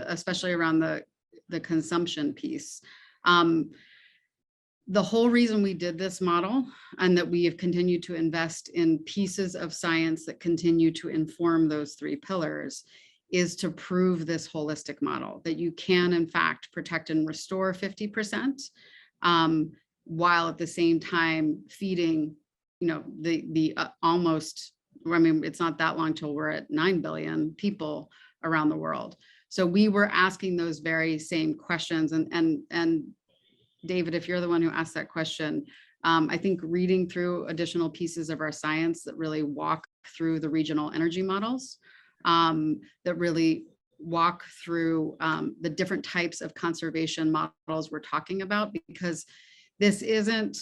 especially around the consumption piece. The whole reason we did this model, and that we have continued to invest in pieces of science that continue to inform those 3 pillars, is to prove this holistic model, that you can in fact protect and restore 50%, while at the same time feeding, the almost, it's not that long till we're at 9 billion people around the world. So we were asking those very same questions, and David, if you're the one who asked that question, I think reading through additional pieces of our science that really walk through the regional energy models, that really walk through the different types of conservation models we're talking about, because this isn't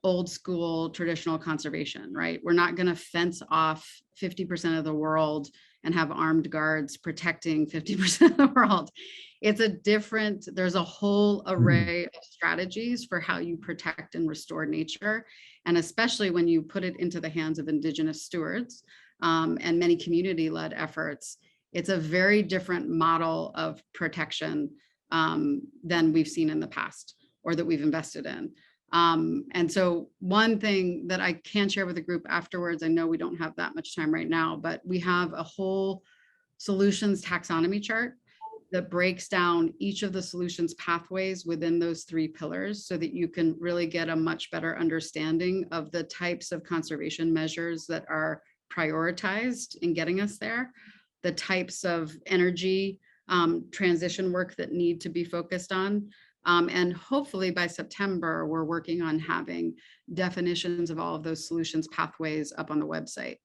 old school traditional conservation, right? We're not going to fence off 50% of the world and have armed guards protecting 50% of the world. There's a whole array of strategies for how you protect and restore nature. And especially when you put it into the hands of indigenous stewards and many community-led efforts, it's a very different model of protection than we've seen in the past, or that we've invested in. And so one thing that I can share with the group afterwards, I know we don't have that much time right now, but we have a whole solutions taxonomy chart that breaks down each of the solutions pathways within those 3 pillars, so that you can really get a much better understanding of the types of conservation measures that are prioritized in getting us there, the types of energy transition work that need to be focused on. And hopefully by September, we're working on having definitions of all of those solutions pathways up on the website.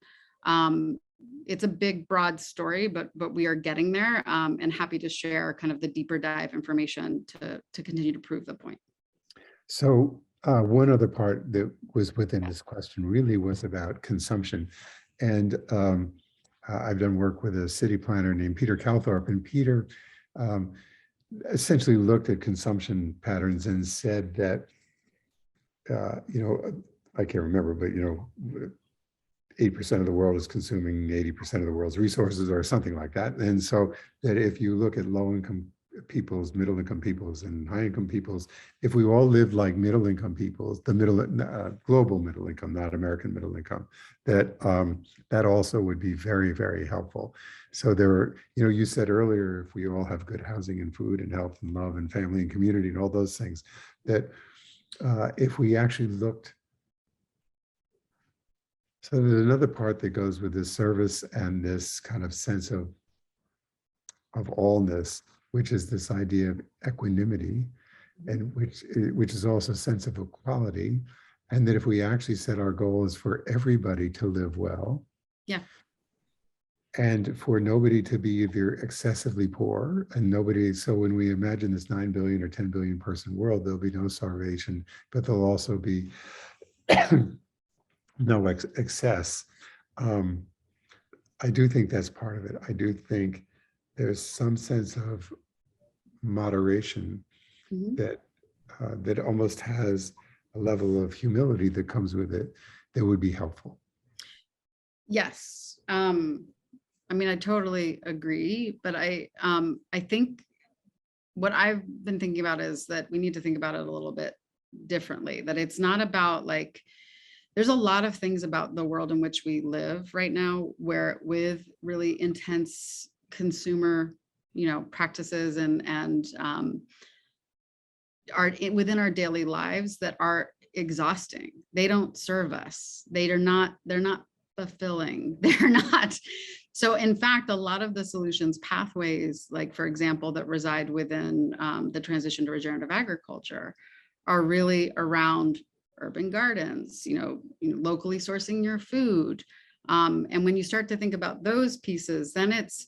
It's a big, broad story, but we are getting there, and happy to share kind of the deeper dive information to continue to prove the point. So one other part that was within this question really was about consumption. And I've done work with a city planner named Peter Calthorpe, and Peter essentially looked at consumption patterns and said that, I can't remember, but 8% of the world is consuming 80% of the world's resources, or something like that. And so that if you look at low-income peoples, middle-income peoples, and high-income peoples, if we all lived like middle-income peoples, global middle income, not American middle income, that also would be very, very helpful. So there were, you said earlier, if we all have good housing and food and health and love and family and community and all those things, that if we actually looked. So there's another part that goes with this service and this kind of sense of allness, which is this idea of equanimity, and which is also a sense of equality, and that if we actually set our goal is for everybody to live well, and for nobody to be either excessively poor and nobody, so when we imagine this 9 billion or 10 billion person world, there'll be no starvation, but there'll also be no excess. I do think that's part of it. I do think there's some sense of moderation that almost has a level of humility that comes with it, that would be helpful? Yes. I mean, I totally agree, but I think what I've been thinking about is that we need to think about it a little bit differently, that it's not about like, there's a lot of things about the world in which we live right now where with really intense consumer, practices and are within our daily lives that are exhausting. They don't serve us. they're not fulfilling. They're not. So in fact, a lot of the solutions pathways, like for example, that reside within the transition to regenerative agriculture are really around urban gardens, locally sourcing your food. And when you start to think about those pieces, then it's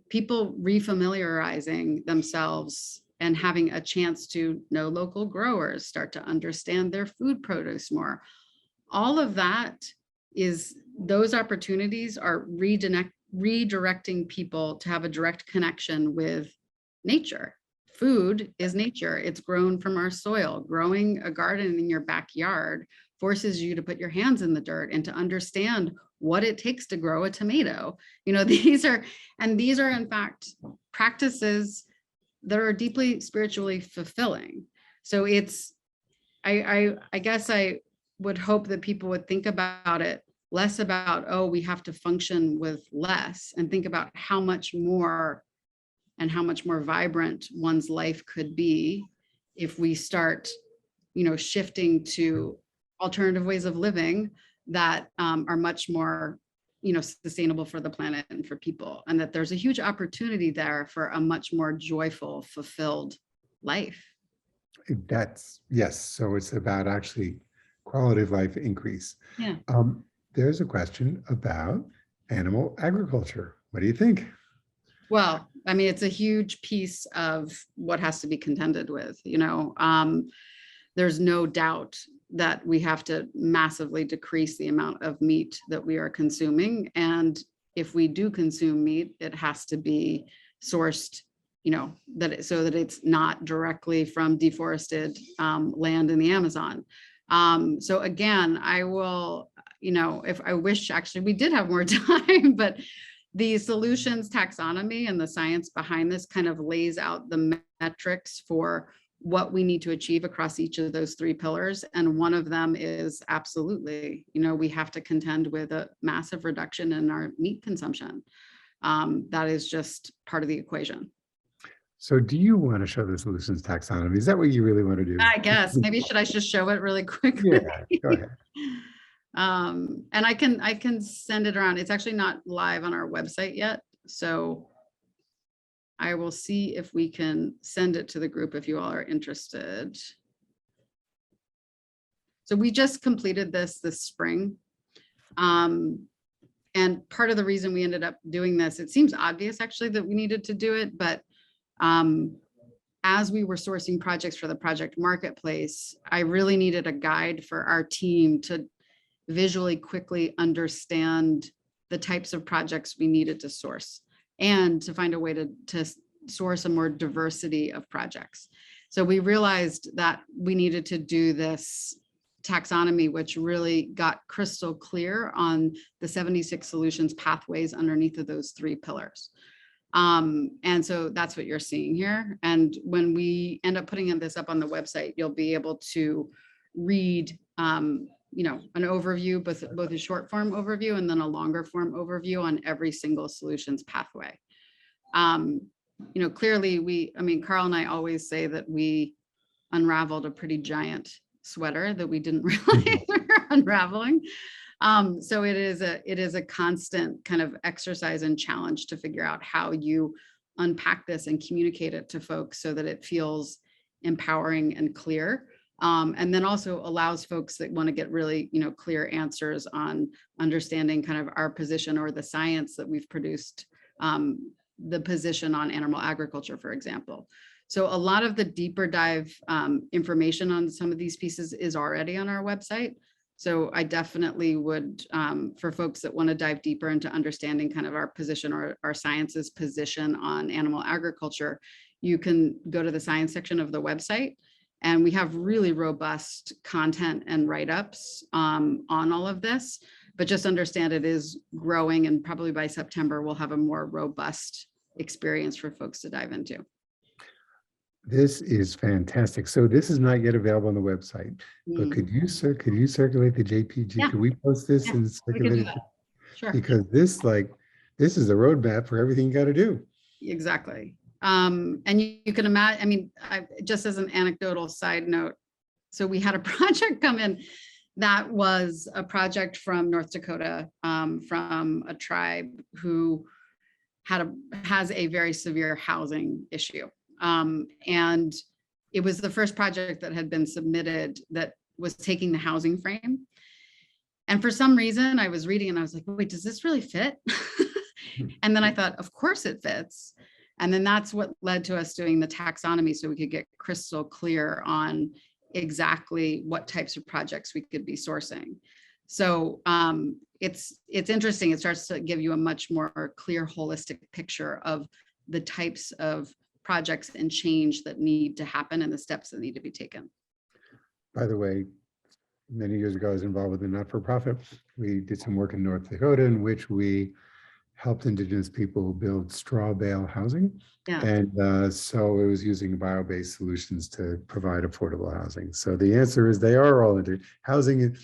people refamiliarizing themselves and having a chance to know local growers, start to understand their food produce more. All of that is, those opportunities are redirecting people to have a direct connection with nature. Food is nature. It's grown from our soil. Growing a garden in your backyard forces you to put your hands in the dirt and to understand what it takes to grow a tomato. These are in fact practices that are deeply spiritually fulfilling. So it's, I guess I would hope that people would think about it less about, oh, we have to function with less, and think about how much more and how much more vibrant one's life could be if we start, shifting to alternative ways of living that are much more, sustainable for the planet and for people. And that there's a huge opportunity there for a much more joyful, fulfilled life. Yes. So it's about actually quality of life increase. Yeah. There's a question about animal agriculture. What do you think? Well, I mean, it's a huge piece of what has to be contended with, there's no doubt that we have to massively decrease the amount of meat that we are consuming. And if we do consume meat, it has to be sourced, so that it's not directly from deforested land in the Amazon. So again, I will, if I wish actually we did have more time, but the Solutions Taxonomy and the science behind this kind of lays out the metrics for what we need to achieve across each of those three pillars. And one of them is absolutely, we have to contend with a massive reduction in our meat consumption. That is just part of the equation. So do you want to show the Solutions Taxonomy? Is that what you really want to do? I guess maybe should I just show it really quickly? Yeah, go ahead. And I can send it around. It's actually not live on our website yet. So I will see if we can send it to the group if you all are interested. So we just completed this spring. And part of the reason we ended up doing this, it seems obvious actually that we needed to do it, but as we were sourcing projects for the project marketplace, I really needed a guide for our team to visually quickly understand the types of projects we needed to source and to find a way to source a more diversity of projects. So we realized that we needed to do this taxonomy, which really got crystal clear on the 76 solutions pathways underneath of those three pillars. And so that's what you're seeing here. And when we end up putting this up on the website, you'll be able to read an overview, both a short form overview and then a longer form overview on every single solutions pathway. Clearly Carl and I always say that we unraveled a pretty giant sweater that we didn't realize we were unraveling. So it is a constant kind of exercise and challenge to figure out how you unpack this and communicate it to folks so that it feels empowering and clear. And then also allows folks that want to get really, clear answers on understanding kind of our position or the science that we've produced, the position on animal agriculture, for example. So a lot of the deeper dive information on some of these pieces is already on our website. So I definitely would, for folks that want to dive deeper into understanding kind of our position or our science's position on animal agriculture, you can go to the science section of the website And we have really robust content and write-ups on all of this, but just understand it is growing, and probably by September, we'll have a more robust experience for folks to dive into. This is fantastic. So this is not yet available on the website, but could you circulate the JPG? Yeah. Could we post this Yeah, and we can circulate do it? that. Sure. Because this is a roadmap for everything you got to do. Exactly. And you can imagine, I mean, just as an anecdotal side note, so we had a project come in that was a project from North Dakota, from a tribe who has a very severe housing issue. And it was the first project that had been submitted that was taking the housing frame. And for some reason I was reading and I was like, wait, does this really fit? And then I thought, of course it fits. And then that's what led to us doing the taxonomy, so we could get crystal clear on exactly what types of projects we could be sourcing. So it's interesting. It starts to give you a much more clear, holistic picture of the types of projects and change that need to happen and the steps that need to be taken. By the way, many years ago, I was involved with a not-for-profit. We did some work in North Dakota in which we helped Indigenous people build straw bale housing. Yeah. And so it was using bio-based solutions to provide affordable housing. So the answer is they are all housing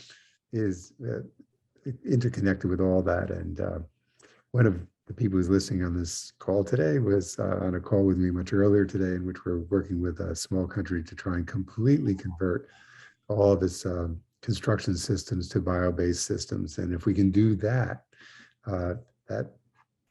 is interconnected with all that. And one of the people who's listening on this call today was on a call with me much earlier today, in which we're working with a small country to try and completely convert all of its construction systems to bio-based systems. And if we can do that, that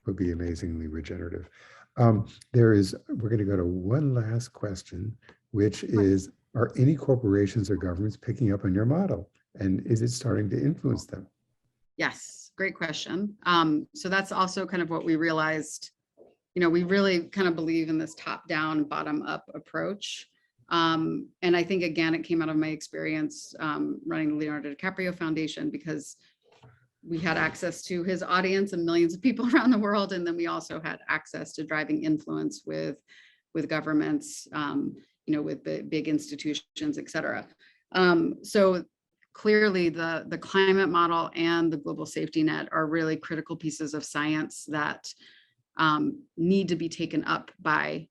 would be amazingly regenerative. We're going to go to one last question, which is, are any corporations or governments picking up on your model? And is it starting to influence them? Yes, great question. So that's also kind of what we realized. You know, we really kind of believe in this top-down, bottom-up approach. And I think, again, it came out of my experience running the Leonardo DiCaprio Foundation, because we had access to his audience and millions of people around the world. And then we also had access to driving influence with governments, you know, with the big institutions, et cetera. So clearly the climate model and the global safety net are really critical pieces of science that need to be taken up by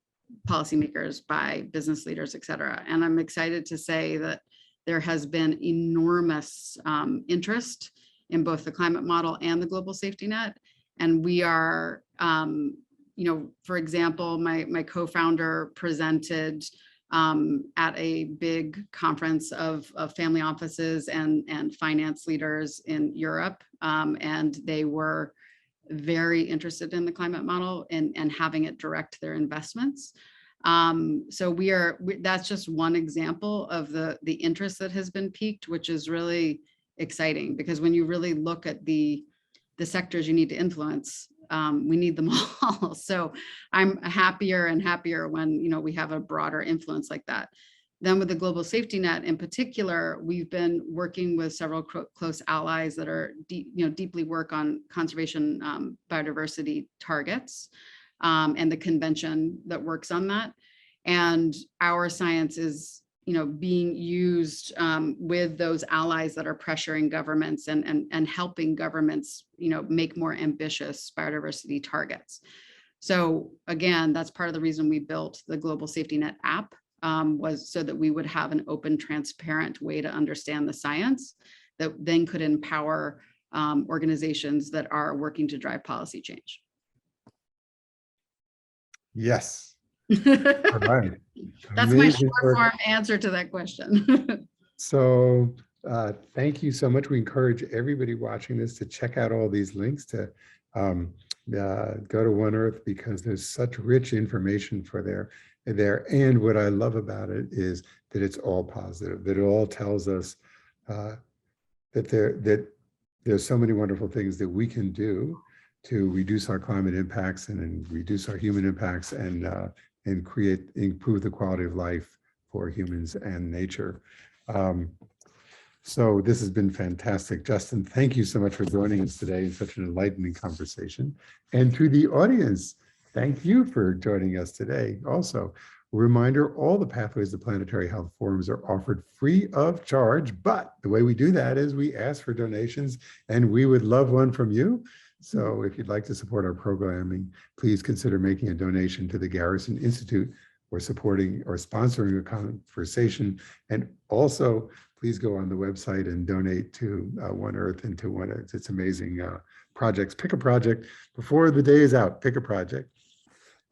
policymakers, by business leaders, et cetera. And I'm excited to say that there has been enormous interest in both the climate model and the global safety net. And we are, you know, for example, my co-founder presented at a big conference of family offices and finance leaders in Europe. And they were very interested in the climate model and having it direct their investments. So that's just one example of the interest that has been piqued, which is really exciting, because when you really look at the sectors you need to influence, we need them all. So I'm happier and happier when, you know, we have a broader influence like that. Then with the global safety net in particular, we've been working with several close allies that are deeply work on conservation biodiversity targets, and the convention that works on that. And our science is, you know, being used with those allies that are pressuring governments and helping governments, you know, make more ambitious biodiversity targets. So again, that's part of the reason we built the Global Safety Net app, was so that we would have an open, transparent way to understand the science that then could empower organizations that are working to drive policy change. Yes. All right. That's my short form answer to that question. So thank you so much. We encourage everybody watching this to check out all these links, to go to One Earth, because there's such rich information for there. And what I love about it is that it's all positive, that it all tells us that there's so many wonderful things that we can do to reduce our climate impacts and reduce our human impacts and improve the quality of life for humans and nature. So this has been fantastic. Justin, thank you so much for joining us today in such an enlightening conversation. And to the audience, thank you for joining us today. Also, A reminder, all the Pathways to Planetary Health forums are offered free of charge, but the way we do that is we ask for donations, and we would love one from you. So if you'd like to support our programming, please consider making a donation to the Garrison Institute, or supporting or sponsoring a conversation. And also, please go on the website and donate to One Earth and to One Earth. It's amazing projects. Pick a project before the day is out. Pick a project.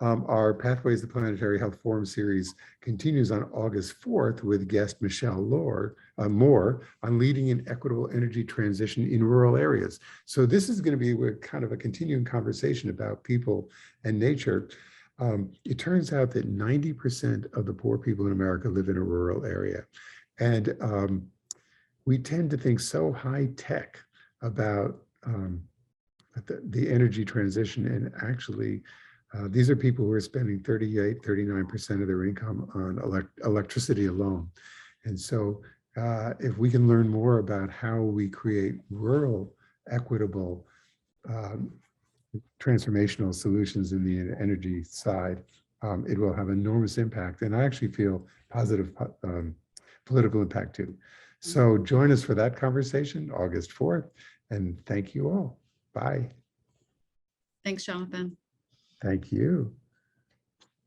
Our Pathways to Planetary Health Forum series continues on August 4th with guest Michelle Moore on leading an equitable energy transition in rural areas. So this is going to be kind of a continuing conversation about people and nature. It turns out that 90% of the poor people in America live in a rural area. And we tend to think so high tech about the energy transition, and actually these are people who are spending 39% of their income on electricity alone. And so if we can learn more about how we create rural, equitable, transformational solutions in the energy side, it will have enormous impact. And I actually feel positive political impact too. So join us for that conversation, August 4th. And thank you all. Bye. Thanks, Jonathan. Thank you.